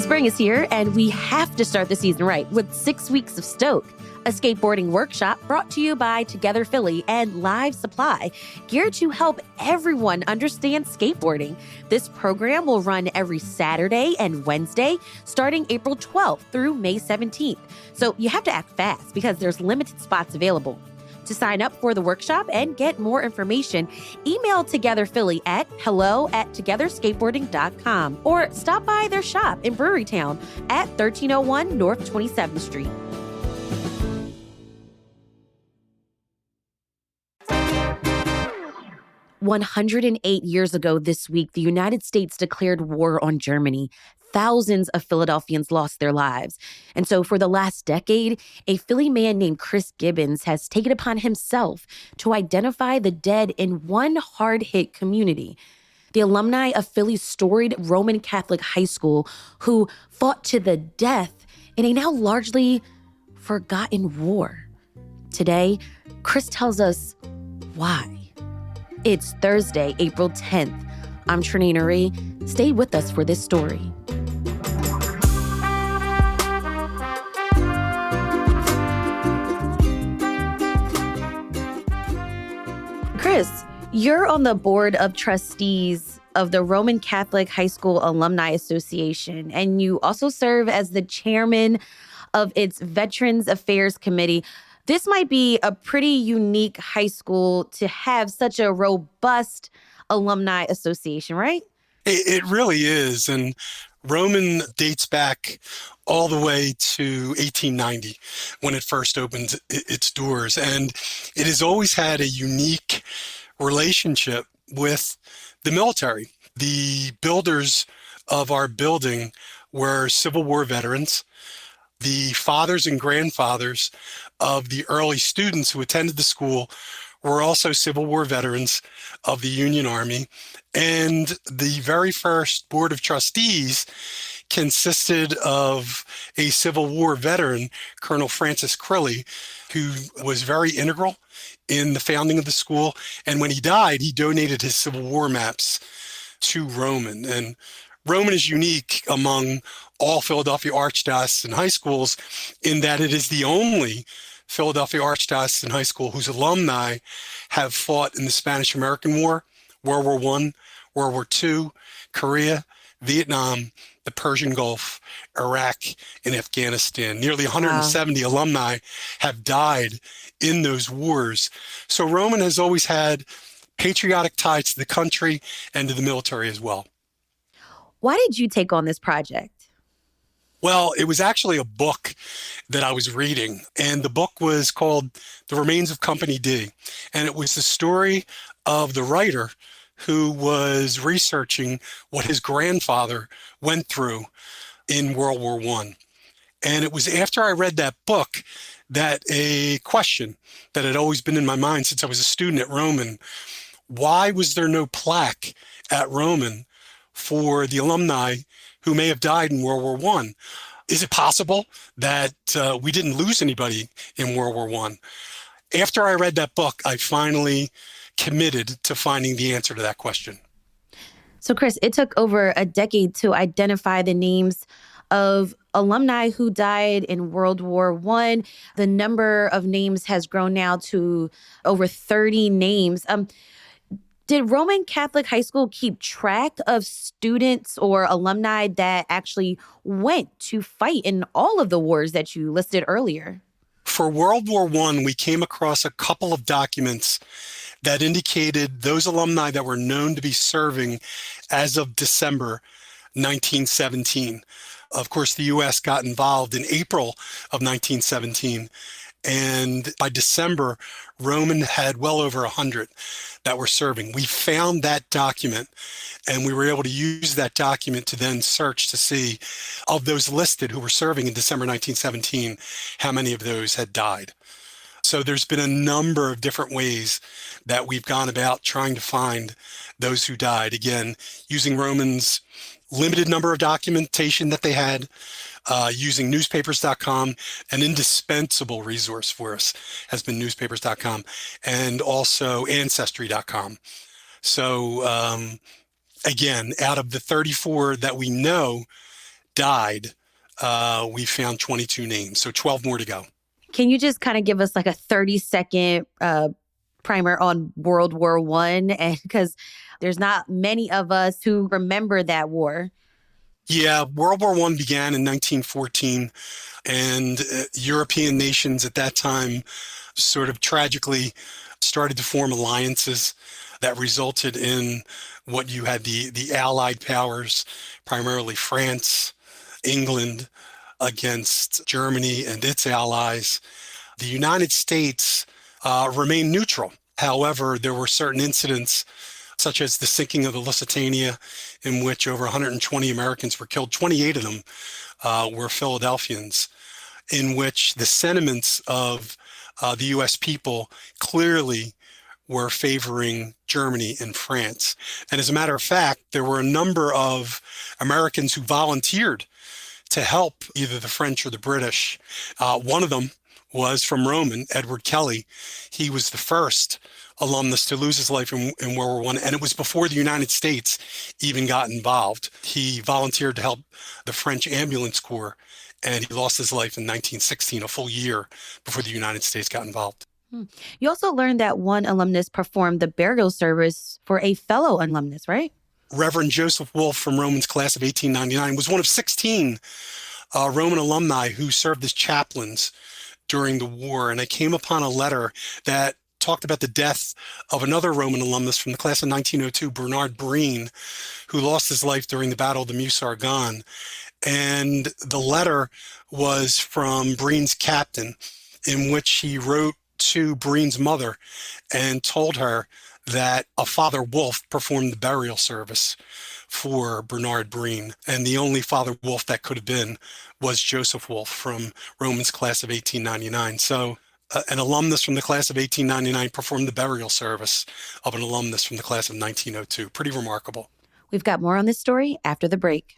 Spring is here, and we have to start the season right with 6 weeks of Stoke, a skateboarding workshop brought to you by Together Philly and Live Supply, geared to help everyone understand skateboarding. This program will run every Saturday and Wednesday, starting April 12th through May 17th. So you have to act fast because there's limited spots available. To sign up for the workshop and get more information, email Together Philly at hello@togetherskateboarding.com or stop by their shop in Brewerytown at 1301 North 27th Street. "108 years ago this week, the United States declared war on Germany. Thousands of Philadelphians lost their lives. And so for the last decade, a Philly man named Chris Gibbons has taken upon himself to identify the dead in one hard-hit community, the alumni of Philly's storied Roman Catholic high school who fought to the death in a now largely forgotten war. Today, Chris tells us why. It's Thursday, April 10th. I'm Trenae Nuri. Stay with us for this story. Chris, you're on the board of trustees of the Roman Catholic High School Alumni Association, and you also serve as the chairman of its Veterans Affairs Committee. This might be a pretty unique high school to have such a robust alumni association, right? It really is. And Roman dates back all the way to 1890 when it first opened its doors. And it has always had a unique relationship with the military. The builders of our building were Civil War veterans. The fathers and grandfathers of the early students who attended the school were also Civil War veterans of the Union Army. And the very first Board of Trustees consisted of a Civil War veteran, Colonel Francis Crilly, who was very integral in the founding of the school. And when he died, he donated his Civil War maps to Roman. And Roman is unique among all Philadelphia archdiocesan high schools in that it is the only Philadelphia archdiocesan high school whose alumni have fought in the Spanish-American War, World War I, World War II, Korea, Vietnam, the Persian Gulf, Iraq, and Afghanistan. Nearly 170 alumni have died in those wars. So Roman has always had patriotic ties to the country and to the military as well. Why did you take on this project? Well, it was actually a book that I was reading, and the book was called The Remains of Company D. And it was the story of the writer who was researching what his grandfather went through in World War I. And it was after I read that book that a question that had always been in my mind since I was a student at Roman: why was there no plaque at Roman for the alumni who may have died in World War I? Is it possible that we didn't lose anybody in World War I? After I read that book, I finally committed to finding the answer to that question. So, Chris, it took over a decade to identify the names of alumni who died in World War I. The number of names has grown now to over 30 names. Did Roman Catholic High School keep track of students or alumni that actually went to fight in all of the wars that you listed earlier? For World War I, we came across a couple of documents that indicated those alumni that were known to be serving as of December 1917. Of course, the U.S. got involved in April of 1917. And by December, Roman had well over 100 that were serving. We found that document, and we were able to use that document to then search to see, of those listed who were serving in December 1917, how many of those had died. So there's been a number of different ways that we've gone about trying to find those who died. Again, using Roman's limited number of documentation that they had, using newspapers.com. An indispensable resource for us has been newspapers.com, and also ancestry.com. So again, out of the 34 that we know died, we found 22 names, so 12 more to go. Can you just kind of give us like a 30-second primer on World War I? And because there's not many of us who remember that war. Yeah, World War I began in 1914, and European nations at that time sort of tragically started to form alliances that resulted in what you had the Allied powers, primarily France, England, against Germany and its allies. The United States remained neutral. However, there were certain incidents, such as the sinking of the Lusitania, in which over 120 Americans were killed. 28 of them were Philadelphians, in which the sentiments of the U.S. people clearly were favoring Germany and France. And as a matter of fact, there were a number of Americans who volunteered to help either the French or the British. One of them was from Roman, Edward Kelly. He was the first alumnus to lose his life in World War I, and it was before the United States even got involved. He volunteered to help the French ambulance corps, and he lost his life in 1916, a full year before the United States got involved. You also learned that one alumnus performed the burial service for a fellow alumnus, right? Reverend Joseph Wolfe from Roman's class of 1899 was one of 16 Roman alumni who served as chaplains during the war. And I came upon a letter that talked about the death of another Roman alumnus from the class of 1902, Bernard Breen, who lost his life during the Battle of the Meuse-Argonne. And the letter was from Breen's captain, in which he wrote to Breen's mother and told her that a Father Wolfe performed the burial service for Bernard Breen. And the only Father Wolfe that could have been was Joseph Wolfe from Roman's class of 1899. So an alumnus from the class of 1899 performed the burial service of an alumnus from the class of 1902. Pretty remarkable. We've got more on this story after the break.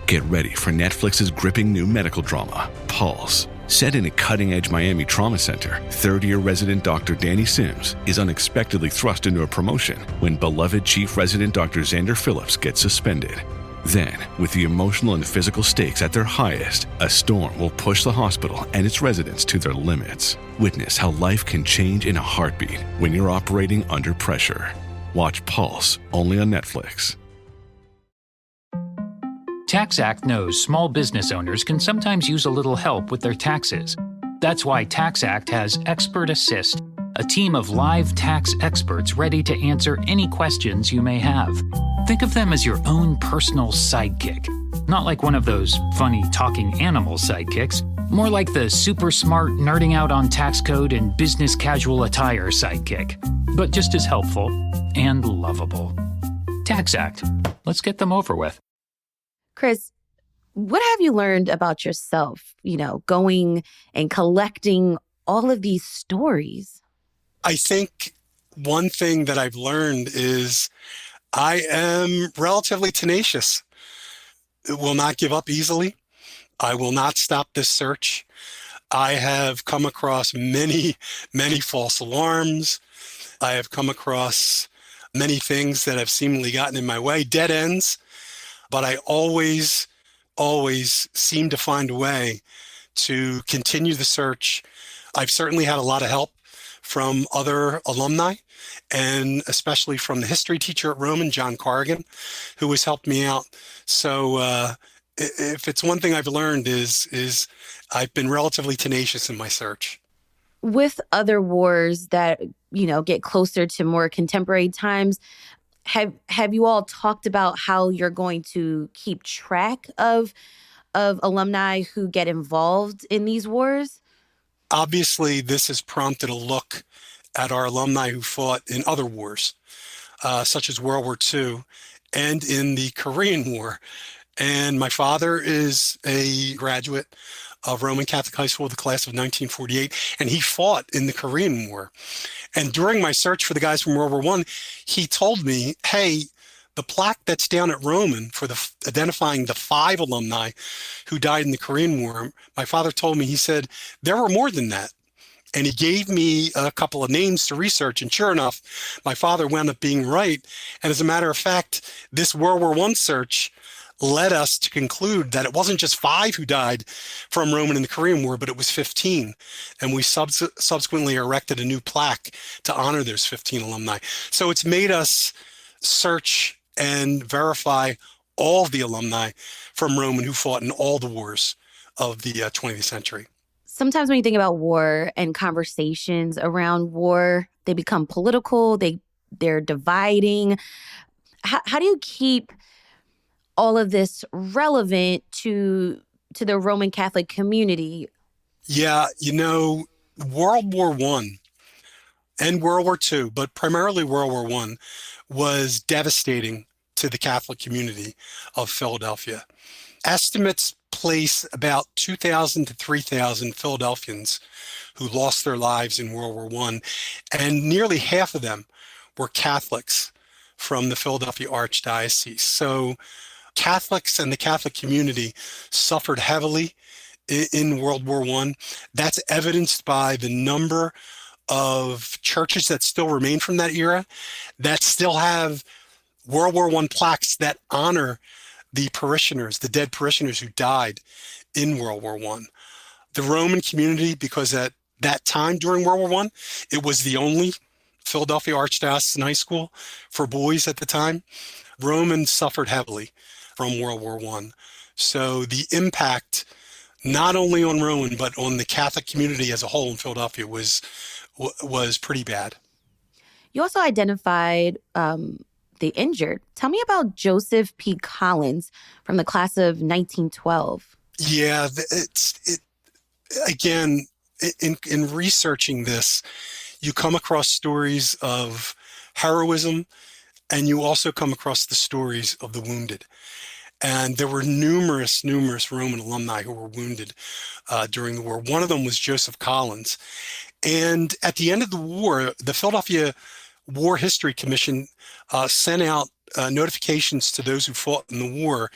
Get ready for Netflix's gripping new medical drama, Pulse. Set in a cutting-edge Miami trauma center, third-year resident Dr. Danny Sims is unexpectedly thrust into a promotion when beloved chief resident Dr. Xander Phillips gets suspended. Then, with the emotional and physical stakes at their highest, a storm will push the hospital and its residents to their limits. Witness how life can change in a heartbeat when you're operating under pressure. Watch Pulse, only on Netflix. TaxAct knows small business owners can sometimes use a little help with their taxes. That's why TaxAct has Expert Assist, a team of live tax experts ready to answer any questions you may have. Think of them as your own personal sidekick. Not like one of those funny talking animal sidekicks, more like the super smart nerding out on tax code and business casual attire sidekick, but just as helpful and lovable. TaxAct. Let's get them over with. Chris, what have you learned about yourself, going and collecting all of these stories? I think one thing that I've learned is I am relatively tenacious. It will not give up easily. I will not stop this search. I have come across many, many false alarms. I have come across many things that have seemingly gotten in my way, dead ends. But I always seem to find a way to continue the search. I've certainly had a lot of help from other alumni, and especially from the history teacher at Roman, John Corrigan, who has helped me out. So if it's one thing I've learned is I've been relatively tenacious in my search. With other wars that, get closer to more contemporary times, Have you all talked about how you're going to keep track of alumni who get involved in these wars? Obviously, this has prompted a look at our alumni who fought in other wars, such as World War II and in the Korean War. And my father is a graduate of Roman Catholic High School, the class of 1948, and he fought in the Korean War. And during my search for the guys from World War I, he told me, hey, the plaque that's down at Roman for identifying the 5 alumni who died in the Korean War, my father told me, he said, there were more than that. And he gave me a couple of names to research. And sure enough, my father wound up being right. And as a matter of fact, this World War I search led us to conclude that it wasn't just 5 who died from Roman in the Korean War, but it was 15. And we subsequently erected a new plaque to honor those 15 alumni. So it's made us search and verify all of the alumni from Roman who fought in all the wars of the 20th century. Sometimes when you think about war and conversations around war, they become political, they're dividing. How do you keep all of this relevant to the Roman Catholic community? Yeah, World War I and World War II, but primarily World War I, was devastating to the Catholic community of Philadelphia. Estimates place about 2,000 to 3,000 Philadelphians who lost their lives in World War I, and nearly half of them were Catholics from the Philadelphia Archdiocese. So Catholics and the Catholic community suffered heavily in World War I. That's evidenced by the number of churches that still remain from that era that still have World War I plaques that honor the parishioners, the dead parishioners who died in World War I. The Roman community, because at that time during World War I, it was the only Philadelphia Archdiocesan high school for boys at the time. Romans suffered heavily from World War I. So the impact, not only on Roman, but on the Catholic community as a whole in Philadelphia was pretty bad. You also identified the injured. Tell me about Joseph P. Collins from the class of 1912. Yeah, again, in researching this, you come across stories of heroism, and you also come across the stories of the wounded. And there were numerous Roman alumni who were wounded during the war. One of them was Joseph Collins. And at the end of the war, the Philadelphia War History Commission sent out notifications to those who fought in the war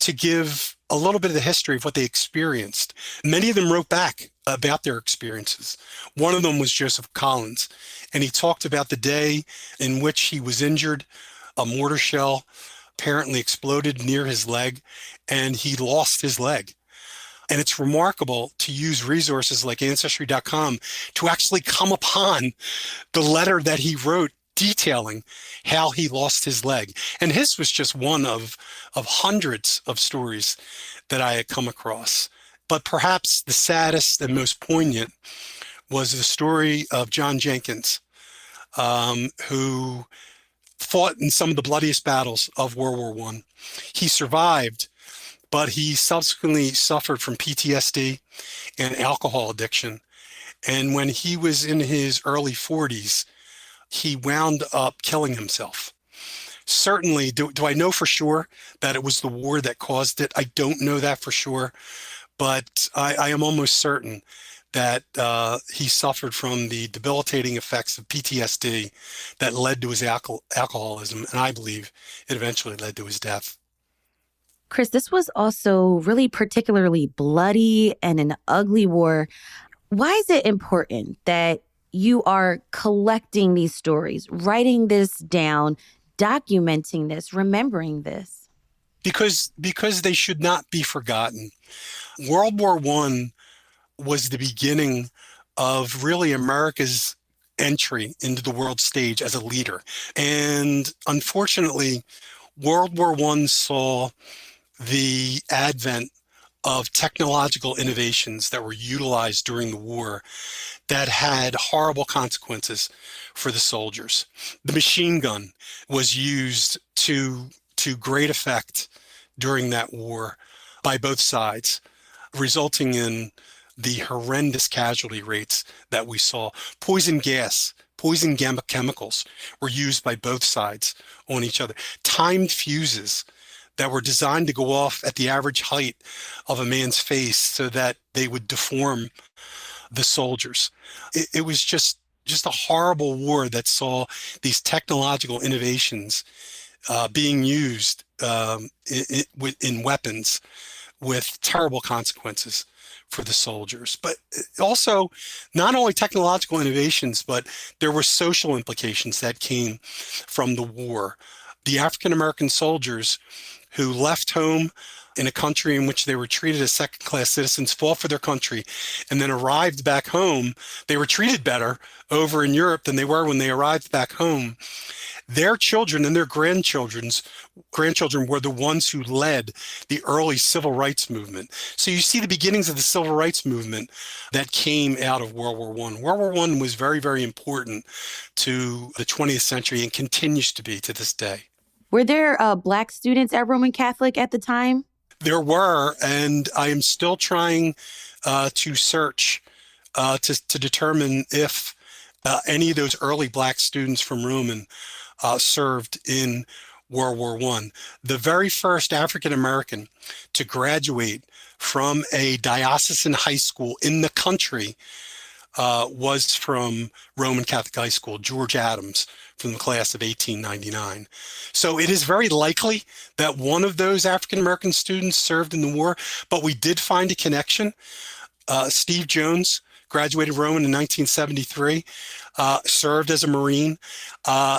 to give a little bit of the history of what they experienced. Many of them wrote back about their experiences. One of them was Joseph Collins, and he talked about the day in which he was injured. A mortar shell apparently exploded near his leg, and he lost his leg. And it's remarkable to use resources like Ancestry.com to actually come upon the letter that he wrote detailing how he lost his leg. And his was just one of hundreds of stories that I had come across. But perhaps the saddest and most poignant was the story of John Jenkins, who fought in some of the bloodiest battles of World War I. He survived, but he subsequently suffered from PTSD and alcohol addiction. And when he was in his early 40s, he wound up killing himself. Certainly, do I know for sure that it was the war that caused it? I don't know that for sure, but I am almost certain that he suffered from the debilitating effects of PTSD that led to his alcoholism, and I believe it eventually led to his death. Chris, this was also really particularly bloody and an ugly war. Why is it important that you are collecting these stories, writing this down, documenting this, remembering this? Because they should not be forgotten. World War I was the beginning of really America's entry into the world stage as a leader. And unfortunately, World War I saw the advent of technological innovations that were utilized during the war that had horrible consequences for the soldiers. The machine gun was used to great effect during that war by both sides, resulting in the horrendous casualty rates that we saw. Poison chemicals were used by both sides on each other. Timed fuses that were designed to go off at the average height of a man's face so that they would deform the soldiers. It was just a horrible war that saw these technological innovations being used in weapons with terrible consequences for the soldiers. But also, not only technological innovations, but there were social implications that came from the war. The African American soldiers who left home in a country in which they were treated as second-class citizens, fought for their country, and then arrived back home, they were treated better over in Europe than they were when they arrived back home. Their children and their grandchildren were the ones who led the early civil rights movement. So you see the beginnings of the civil rights movement that came out of World War I. World War I was very, very important to the 20th century and continues to be to this day. Were there Black students at Roman Catholic at the time? There were, and I am still trying to search to determine if any of those early Black students from Roman served in World War I. The very first African American to graduate from a diocesan high school in the country was from Roman Catholic High School, George Adams, from the class of 1899. So it is very likely that one of those African American students served in the war, but we did find a connection. Steve Jones graduated Roman in 1973, served as a Marine,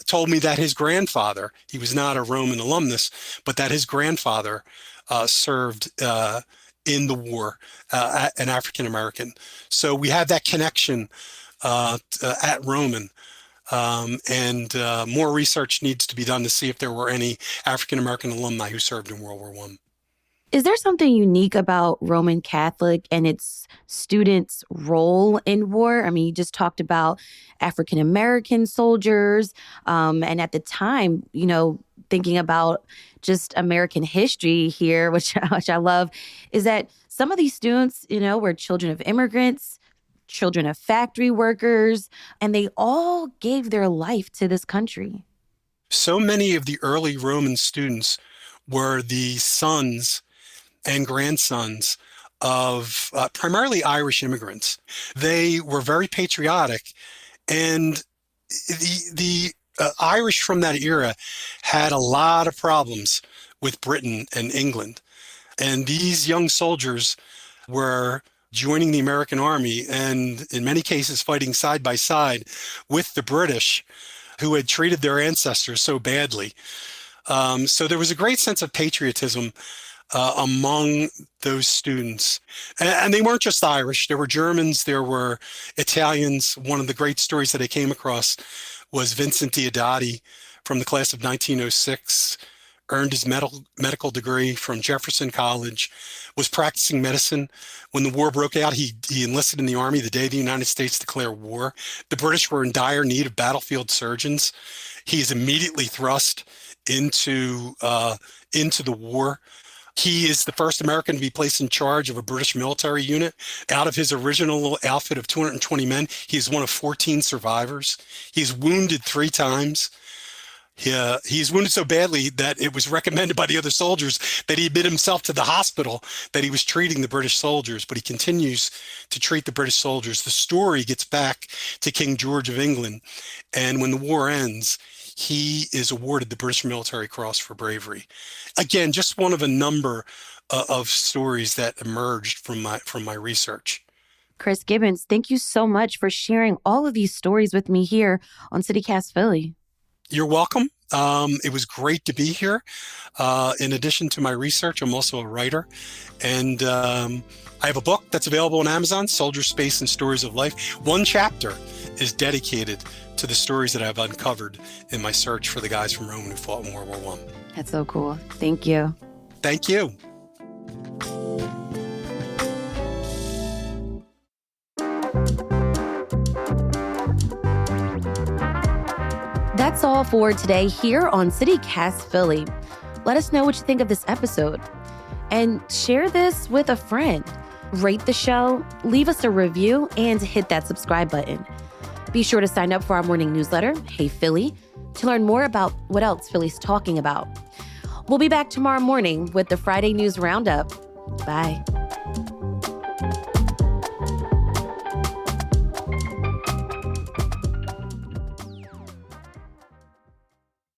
told me that his grandfather, he was not a Roman alumnus, but that his grandfather served in the war, an African American. So we have that connection at Roman. And more research needs to be done to see if there were any African American alumni who served in World War I. Is there something unique about Roman Catholic and its students' role in war? I mean, you just talked about African American soldiers. And at the time, thinking about just American history here, which I love, is that some of these students, were children of immigrants, children of factory workers, and they all gave their life to this country. So many of the early Roman students were the sons and grandsons of primarily Irish immigrants. They were very patriotic, and the Irish from that era had a lot of problems with Britain and England. And these young soldiers were joining the American Army and in many cases fighting side by side with the British who had treated their ancestors so badly. So there was a great sense of patriotism among those students. And they weren't just Irish. There were Germans, there were Italians. One of the great stories that I came across was Vincent Diodati from the class of 1906, earned his medical degree from Jefferson College, was practicing medicine. When the war broke out, he enlisted in the Army the day the United States declared war. The British were in dire need of battlefield surgeons. He is immediately thrust into the war. He is the first American to be placed in charge of a British military unit. Out of his original outfit of 220 men, he is one of 14 survivors. He's wounded 3 times. He's wounded so badly that it was recommended by the other soldiers that he admit himself to the hospital that he was treating the British soldiers, but he continues to treat the British soldiers. The story gets back to King George of England, and when the war ends, he is awarded the British Military Cross for bravery. Again, just one of a number of stories that emerged from my research. Chris Gibbons, thank you so much for sharing all of these stories with me here on CityCast Philly. You're welcome. It was great to be here. In addition to my research, I'm also a writer. And I have a book that's available on Amazon, Soldier, Space, and Stories of Life. One chapter is dedicated to the stories that I've uncovered in my search for the guys from Rome who fought in World War I. That's so cool. Thank you. Thank you. That's all for today here on CityCast Philly. Let us know what you think of this episode. And share this with a friend. Rate the show, leave us a review, and hit that subscribe button. Be sure to sign up for our morning newsletter, Hey Philly, to learn more about what else Philly's talking about. We'll be back tomorrow morning with the Friday News Roundup. Bye.